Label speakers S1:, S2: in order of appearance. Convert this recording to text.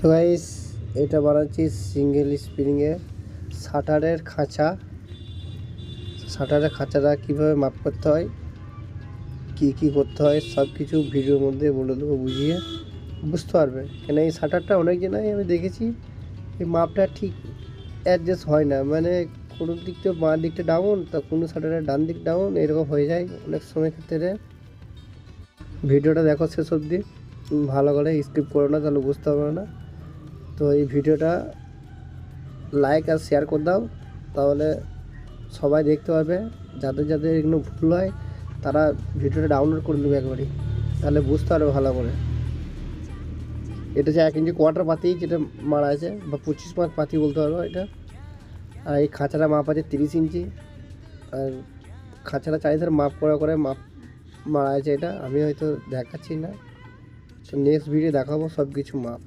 S1: তো গাইস, এটা বানাচ্ছি সিঙ্গেল স্প্রিংয়ের শাটারের খাঁচা। শাটারের খাঁচাটা কীভাবে মাপ করতে হয়, কী করতে হয়, সব কিছু ভিডিওর মধ্যে বলে দেবো, বুঝিয়ে বুঝতে পারবে। কেন এই শাটারটা অনেক জায়গায় আমি দেখেছি এই মাপটা ঠিক অ্যাডজাস্ট হয় না, মানে কোনো দিকটা বাঁ দিকটা ডাউন, তো কোনো শাটারের ডান দিক ডাউন, এরকম হয়ে যায় অনেক সময় ক্ষেত্রে। ভিডিওটা দেখো শেষ অবধি, ভালো করে স্কিপ করো না, তাহলে বুঝতে পারবে না। তো এই ভিডিওটা লাইক আর শেয়ার করে দাও, তাহলে সবাই দেখতে পারবে। যাদের যাদের এগুলো ভুল হয় তারা ভিডিওটা ডাউনলোড করে নেবে একবারই, তাহলে বুঝতে পারবে ভালো করে। এটা হচ্ছে 1 ইঞ্চি কোয়ার্টার পাতি, যেটা মারা আছে, বা 25 মাস পাতি বলতে পারবো এটা। আর এই খাঁচাটা মাপ আছে 30 ইঞ্চি। আর খাঁচাটা চারিধারে মাপ করে মাপ মারা আছে এটা, আমি হয়তো দেখাচ্ছি না, তো নেক্সট ভিডিও দেখাবো সব কিছু মাপ।